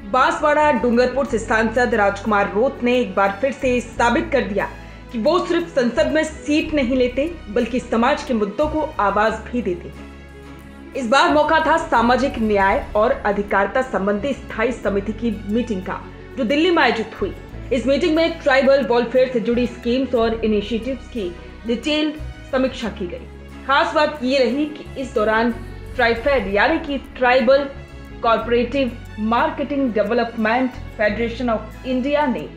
बांसवाड़ा डूंगरपुर से सांसद राजकुमार रोत ने एक बार फिर से साबित कर दिया कि वो सिर्फ संसद में सीट नहीं लेते बल्कि समाज के मुद्दों को आवाज भी देते हैं। इस बार मौका था सामाजिक न्याय और अधिकारिता संबंधी स्थायी समिति की मीटिंग का, जो दिल्ली में आयोजित हुई। इस मीटिंग में ट्राइबल वेलफेयर से जुड़ी स्कीम्स और इनिशिएटिव्स की डिटेल समीक्षा की गई। खास बात ये रही कि इस दौरान ट्राइफेड यानी कि tribal corporative marketing development federation of India ने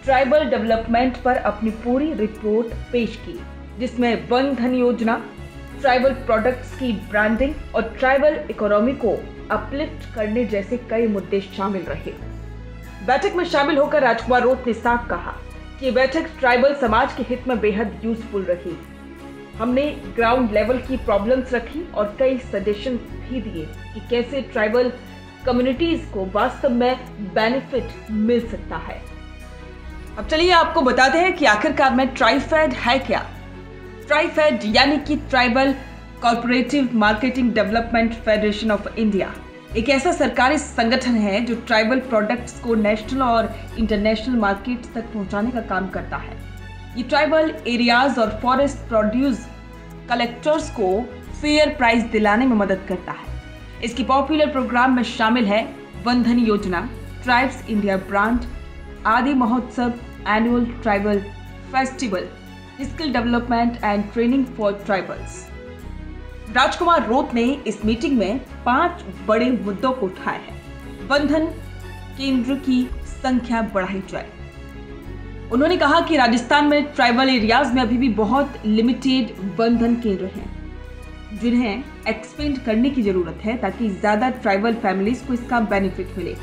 ट्राइबल डेवलपमेंट पर अपनी पूरी रिपोर्ट पेश की, जिसमें वन धन योजना, ट्राइबल प्रोडक्ट्स की ब्रांडिंग और ट्राइबल इकोनॉमी को अपलिफ्ट करने जैसे कई मुद्दे शामिल रहे। बैठक में शामिल होकर राजकुमार रोत ने साफ कहा कि बैठक ट्राइबल समाज के हित में बेहद यूजफुल रही। हमने ग्राउंड लेवल की प्रॉब्लम्स रखी और कई सजेशन भी दिए कि कैसे ट्राइबल कम्युनिटीज को वास्तव में बेनिफिट मिल सकता है। अब चलिए आपको बताते हैं कि आखिरकार में ट्राइफेड है क्या। ट्राइफेड यानी कि tribal corporative marketing development federation of India एक ऐसा सरकारी संगठन है जो ट्राइबल प्रोडक्ट्स को नेशनल और इंटरनेशनल मार्केट्स तक पहुंचाने का काम करता है। ये ट्राइबल एरियाज और फॉरेस्ट प्रोड्यूस कलेक्टर्स को फेयर प्राइस दिलाने में मदद करता है। इसकी पॉपुलर प्रोग्राम में शामिल है वन धन योजना, ट्राइब्स इंडिया ब्रांड, आदि महोत्सव, annual tribal festival, skill development and training for tribals. Rajkumar Roat ने इस मीटिंग में 5 बड़े मुद्दों को उठाया है। वन धन केंद्र की संख्या बढ़ाई जाए। उन्होंने कहा कि राजस्थान में ट्राइबल एरियाज में अभी भी बहुत लिमिटेड वन धन केंद्र हैं, जिन्हें एक्सपेंड करने की जरूरत है ताकि ज्यादा ट्राइबल फैमिलीज को इसका बेनिफिट मिले।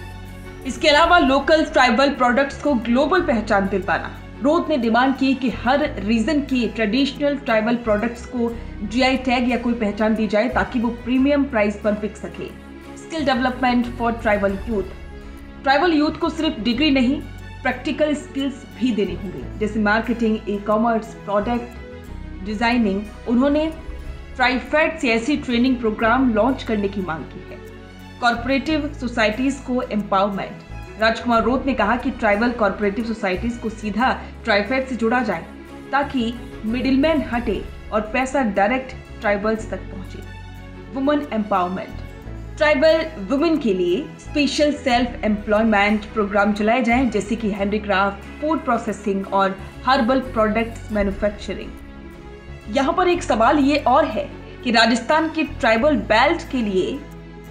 इसके अलावा लोकल ट्राइबल प्रोडक्ट्स को ग्लोबल पहचान दिलवाना। रोत ने डिमांड की कि हर रीजन की ट्रेडिशनल ट्राइबल प्रोडक्ट्स को जीआई टैग या कोई पहचान दी जाए ताकि वो प्रीमियम प्राइस पर बिक सके। Skill development for tribal youth. Tribal youth को सिर्फ डिग्री नहीं, प्रैक्टिकल स्किल्स भी देने होंगे, जैसे marketing, e commerce, product designing. उन्होंने ट्राइफेड से ऐसी ट्रेनिंग प्रोग्राम लॉन्च करने की मांग की है। कॉर्पोरेटिव सोसाइटीज को एम्पावरमेंट। राजकुमार रोत ने कहा कि ट्राइबल कॉर्पोरेटिव सोसाइटीज को सीधा ट्राइफेड से जोड़ा जाए ताकि मिडिलमैन हटे और पैसा डायरेक्ट ट्राइबल्स तक पहुंचे। Women empowerment. ट्राइबल वुमेन के लिए स्पेशल सेल्फ एम्प्लॉयमेंट प्रोग्राम चलाए जाएं, जैसे कि हैंडीक्राफ्ट, फूड प्रोसेसिंग और हर्बल प्रोडक्ट्स मैन्युफैक्चरिंग। यहाँ पर एक सवाल ये और है कि राजस्थान की ट्राइबल बेल्ट के लिए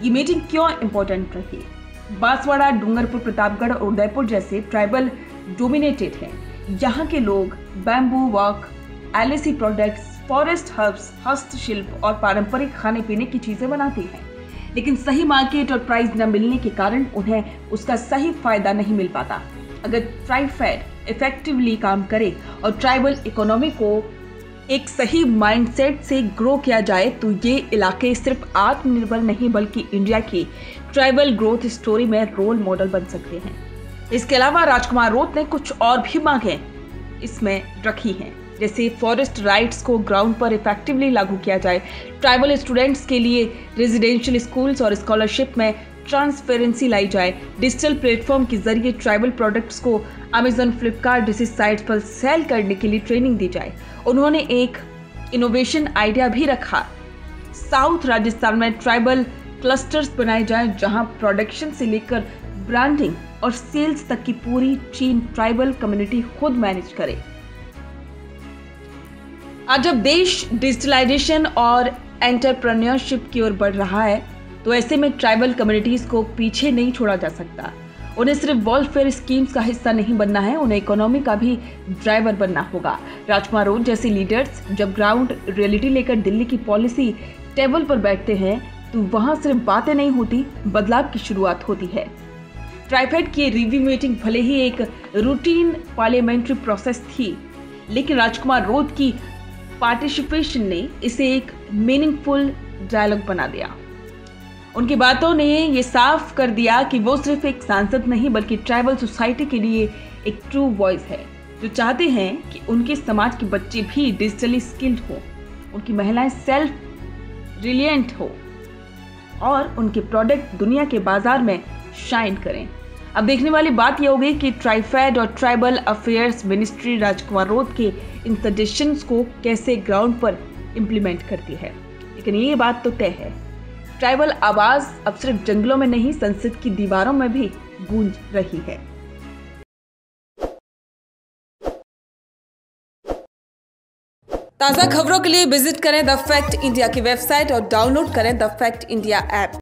ये मीटिंग क्यों इम्पोर्टेंट रही। बांसवाड़ा, डूंगरपुर, प्रतापगढ़ और उदयपुर जैसे ट्राइबल डोमिनेटेड हैं। यहाँ के लोग bamboo work, LAC products, forest herbs, हस्तशिल्प और पारंपरिक खाने पीने की चीजें बनाते हैं, लेकिन सही मार्केट और प्राइस न मिलने के कारण उन्हें उसका सही फायदा नहीं मिल पाता। अगर ट्राइफेड इफेक्टिवली काम करे और ट्राइबल इकोनॉमी को एक सही माइंडसेट से ग्रो किया जाए तो ये इलाके सिर्फ आत्मनिर्भर नहीं बल्कि इंडिया की ट्राइबल ग्रोथ स्टोरी में रोल मॉडल बन सकते हैं। इसके अलावा राजकुमार रोत ने कुछ और भी मांगे इसमें रखी हैं, जैसे फॉरेस्ट राइट्स को ग्राउंड पर इफेक्टिवली लागू किया जाए, ट्राइबल स्टूडेंट्स के लिए रेजिडेंशियल स्कूल्स और स्कॉलरशिप में ट्रांसपेरेंसी लाई जाए, डिजिटल प्लेटफॉर्म के जरिए ट्राइबल प्रोडक्ट्स को अमेजन, फ्लिपकार्ट जैसी साइट्स पर सेल करने के लिए ट्रेनिंग दी जाए। उन्होंने एक इनोवेशन आइडिया भी रखा। साउथ राजस्थान में ट्राइबल क्लस्टर्स बनाए जाएं, जहां प्रोडक्शन से लेकर ब्रांडिंग और सेल्स तक की पूरी चेन ट्राइबल कम्युनिटी खुद मैनेज करे। आज जब देश डिजिटलाइजेशन और एंटरप्रेन्योरशिप की ओर बढ़ रहा है तो ऐसे में ट्राइबल कम्युनिटीज को पीछे नहीं छोड़ा जा सकता। उन्हें सिर्फ वेलफेयर स्कीम्स का हिस्सा नहीं बनना है, उन्हें इकोनॉमी का भी ड्राइवर बनना होगा। राजकुमार रोत जैसे लीडर्स जब ग्राउंड रियलिटी लेकर दिल्ली की पॉलिसी टेबल पर बैठते हैं तो वहां सिर्फ बातें नहीं होती, बदलाव की शुरुआत होती है। ट्राइफेड की रिव्यू मीटिंग भले ही एक रूटीन पार्लियामेंट्री प्रोसेस थी, लेकिन राजकुमार रोत की पार्टिसिपेशन ने इसे एक मीनिंगफुल डायलॉग बना दिया। उनकी बातों ने ये साफ कर दिया कि वो सिर्फ एक सांसद नहीं बल्कि ट्राइबल सोसाइटी के लिए एक ट्रू वॉइस है, जो चाहते हैं कि उनके समाज के बच्चे भी डिजिटली स्किल्ड हो, उनकी महिलाएं सेल्फ रिलिएंट हो और उनके प्रोडक्ट दुनिया के बाजार में शाइन करें। अब देखने वाली बात यह होगी कि ट्राइफेड और ट्राइबल अफेयर्स मिनिस्ट्री राजकुमार रोत के इन सजेशंस को कैसे ग्राउंड पर इम्प्लीमेंट करती है। लेकिन ये बात तो तय है, ट्राइबल आवाज अब सिर्फ जंगलों में नहीं, संसद की दीवारों में भी गूंज रही है। ताज़ा खबरों के लिए विजिट करें द फैक्ट इंडिया की वेबसाइट और डाउनलोड करें द फैक्ट इंडिया ऐप।